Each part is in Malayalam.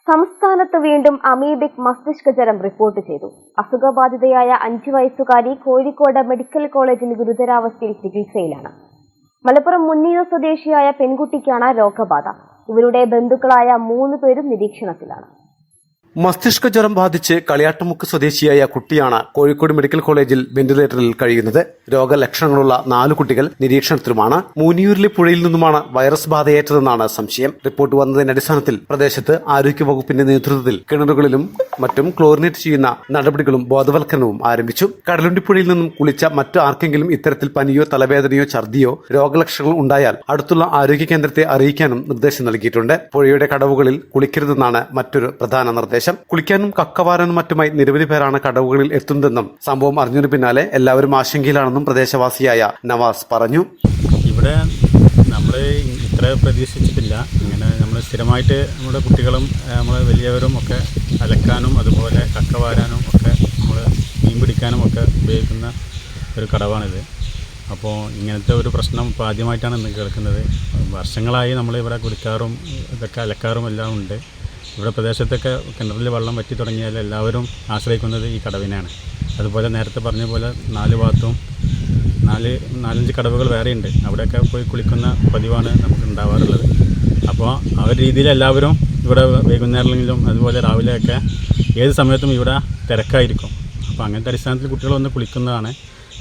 സംസ്ഥാനത്ത് വീണ്ടും അമീബിക് മസ്തിഷ്ക ജ്വരം റിപ്പോർട്ട് ചെയ്തു. അസുഖബാധിതയായ 5 വയസ്സുകാരി കോഴിക്കോട് മെഡിക്കൽ കോളേജിൽ ഗുരുതരാവസ്ഥയിൽ ചികിത്സയിലാണ്. മലപ്പുറം മുന്നിയൂർ സ്വദേശിയായ പെൺകുട്ടിക്കാണ് രോഗബാധ. ഇവരുടെ ബന്ധുക്കളായ 3 പേരും നിരീക്ഷണത്തിലാണ്. മസ്തിഷ്ക ജ്വരം ബാധിച്ച് കളിയാട്ടുമുക്ക് സ്വദേശിയായ കുട്ടിയാണ് കോഴിക്കോട് മെഡിക്കൽ കോളേജിൽ വെന്റിലേറ്ററിൽ കഴിയുന്നത്. രോഗലക്ഷണങ്ങളുള്ള 4 കുട്ടികൾ നിരീക്ഷണത്തിലുമാണ്. മുനിയൂരിലെ പുഴയിൽ നിന്നുമാണ് വൈറസ് ബാധയേറ്റതെന്നാണ് സംശയം. റിപ്പോർട്ട് വന്നതിന്റെ അടിസ്ഥാനത്തിൽ പ്രദേശത്ത് ആരോഗ്യവകുപ്പിന്റെ നേതൃത്വത്തിൽ കിണറുകളിലും മറ്റും ക്ലോറിനേറ്റ് ചെയ്യുന്ന നടപടികളും ബോധവൽക്കരണവും ആരംഭിച്ചു. കടലുണ്ടിപ്പുഴയിൽ നിന്നും കുളിച്ച മറ്റു ആർക്കെങ്കിലും ഇത്തരത്തിൽ പനിയോ തലവേദനയോ ഛർദിയോ രോഗലക്ഷണങ്ങൾ ഉണ്ടായാൽ അടുത്തുള്ള ആരോഗ്യ കേന്ദ്രത്തെ അറിയിക്കാനും നിർദ്ദേശം നൽകിയിട്ടുണ്ട്. പുഴയുടെ കടവുകളിൽ കുളിക്കരുതെന്നാണ് മറ്റൊരു പ്രധാന നിർദ്ദേശം. കുളിക്കാനും കക്കവാരാനും മറ്റുമായി നിരവധി പേരാണ് കടവുകളിൽ എത്തുന്നതെന്നും സംഭവം അറിഞ്ഞതിനു പിന്നാലെ എല്ലാവരും ആശങ്കയിലാണെന്നും പ്രദേശവാസിയായ നവാസ് പറഞ്ഞു. ഇവിടെ നമ്മൾ ഇത്ര പ്രതീക്ഷിച്ചിട്ടില്ല. ഇങ്ങനെ നമ്മൾ സ്ഥിരമായിട്ട് നമ്മുടെ കുട്ടികളും നമ്മൾ വലിയവരും ഒക്കെ അലക്കാനും അതുപോലെ കക്കവാരാനും ഒക്കെ നമ്മൾ മീൻ പിടിക്കാനും ഒക്കെ ഉപയോഗിക്കുന്ന ഒരു കടവാണിത്. അപ്പോൾ ഇങ്ങനത്തെ ഒരു പ്രശ്നം ഇപ്പോൾ ആദ്യമായിട്ടാണ് ഇന്ന് കേൾക്കുന്നത്. വർഷങ്ങളായി നമ്മൾ ഇവിടെ കുടിക്കാറും ഇതൊക്കെ അലക്കാറും എല്ലാം ഉണ്ട്. ഇവിടെ പ്രദേശത്തൊക്കെ കിണറിൽ വെള്ളം വറ്റി തുടങ്ങിയാൽ എല്ലാവരും ആശ്രയിക്കുന്നത് ഈ കടവിനാണ്. അതുപോലെ നേരത്തെ പറഞ്ഞ പോലെ 4 ഭാഗത്തും 4-5 കടവുകൾ വേറെയുണ്ട്. അവിടെയൊക്കെ പോയി കുളിക്കുന്ന പതിവാണ് നമുക്ക് ഉണ്ടാവാറുള്ളത്. അപ്പോൾ ആ ഒരു രീതിയിൽ എല്ലാവരും ഇവിടെ വൈകുന്നേരങ്ങളിലും അതുപോലെ രാവിലെയൊക്കെ ഏത് സമയത്തും ഇവിടെ തിരക്കായിരിക്കും. അപ്പോൾ അങ്ങനത്തെ അടിസ്ഥാനത്തിൽ കുട്ടികൾ വന്ന് കുളിക്കുന്നതാണ്.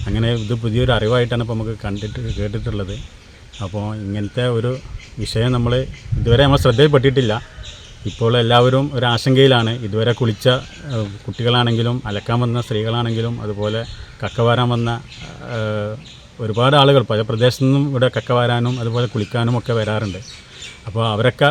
അങ്ങനെ ഇത് പുതിയൊരു അറിവായിട്ടാണ് ഇപ്പോൾ നമുക്ക് കേട്ടിട്ടുള്ളത്. അപ്പോൾ ഇങ്ങനത്തെ ഒരു വിഷയം ഇതുവരെ നമ്മൾ ശ്രദ്ധയിൽപ്പെട്ടിട്ടില്ല. ഇപ്പോൾ എല്ലാവരും ഒരു ആശങ്കയിലാണ്. ഇതുവരെ കുളിച്ച കുട്ടികളാണെങ്കിലും അലക്കാൻ വന്ന സ്ത്രീകളാണെങ്കിലും അതുപോലെ കക്കവാരാൻ വന്ന ഒരുപാട് ആളുകൾ പല പ്രദേശത്തു നിന്നും ഇവിടെ കക്കവാരാനും അതുപോലെ കുളിക്കാനും ഒക്കെ വരാറുണ്ട്. അപ്പോൾ അവരൊക്കെ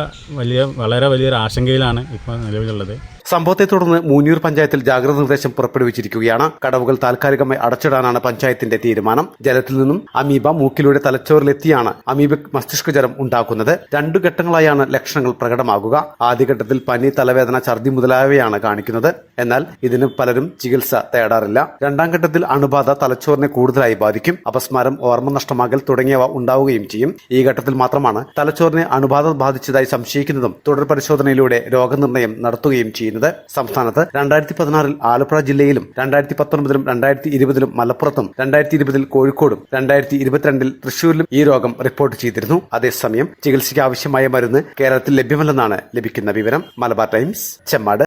വളരെ വലിയൊരു ആശങ്കയിലാണ് ഇപ്പോൾ നിലവിലുള്ളത്. സംഭവത്തെ തുടർന്ന് മുനിയൂർ പഞ്ചായത്തിൽ ജാഗ്രത നിർദ്ദേശം പുറപ്പെടുവിച്ചിരിക്കുകയാണ്. കടവുകൾ താൽക്കാലികമായി അടച്ചിടാനാണ് പഞ്ചായത്തിന്റെ തീരുമാനം. ജലത്തിൽ നിന്നും അമീബ മൂക്കിലൂടെ തലച്ചോറിലെത്തിയാണ് അമീബിക് മസ്തിഷ്ക ജ്വരം ഉണ്ടാക്കുന്നത്. 2 ഘട്ടങ്ങളായാണ് ലക്ഷണങ്ങൾ പ്രകടമാകുക. ആദ്യഘട്ടത്തിൽ പനി, തലവേദന, ഛർദി മുതലായവയാണ് കാണിക്കുന്നത്. എന്നാൽ ഇതിന് പലരും ചികിത്സ തേടാറില്ല. 2ാം ഘട്ടത്തിൽ അണുബാധ തലച്ചോറിനെ കൂടുതലായി ബാധിക്കും. അപസ്മാരം, ഓർമ്മ നഷ്ടമാകൽ തുടങ്ങിയവ ഉണ്ടാവുകയും ചെയ്യും. ഈ ഘട്ടത്തിൽ മാത്രമാണ് തലച്ചോറിനെ അണുബാധ ബാധിച്ചതായി സംശയിക്കുന്നതും തുടർ പരിശോധനയിലൂടെ രോഗനിർണയം നടത്തുകയും ചെയ്യുന്നത്. സംസ്ഥാനത്ത് 2016 ആലപ്പുഴ ജില്ലയിലും 2019 2020 മലപ്പുറത്തും 2020 കോഴിക്കോടും 2022 തൃശൂരിലും ഈ രോഗം റിപ്പോർട്ട് ചെയ്തിരുന്നു. അതേസമയം ചികിത്സയ്ക്ക് ആവശ്യമായ മരുന്ന് കേരളത്തിൽ ലഭ്യമല്ലെന്നാണ് ലഭിക്കുന്ന വിവരം. മലബാർ ടൈംസ്, ചെമ്മാട്.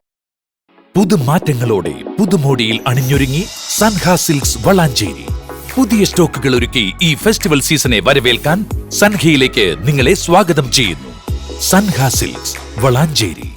പുതുമാറ്റങ്ങളോടെ പുതുമോടിയിൽ അണിഞ്ഞൊരുങ്ങി സൻഹ സിൽക്സ് വളാഞ്ചേരി. പുതിയ സ്റ്റോക്കുകൾ ഒരുക്കി ഈ ഫെസ്റ്റിവൽ സീസണെ വരവേൽക്കാൻ സൻഹയിലേക്ക് നിങ്ങളെ സ്വാഗതം ചെയ്യുന്നു. സൻഹ സിൽക്സ് വളാഞ്ചേരി.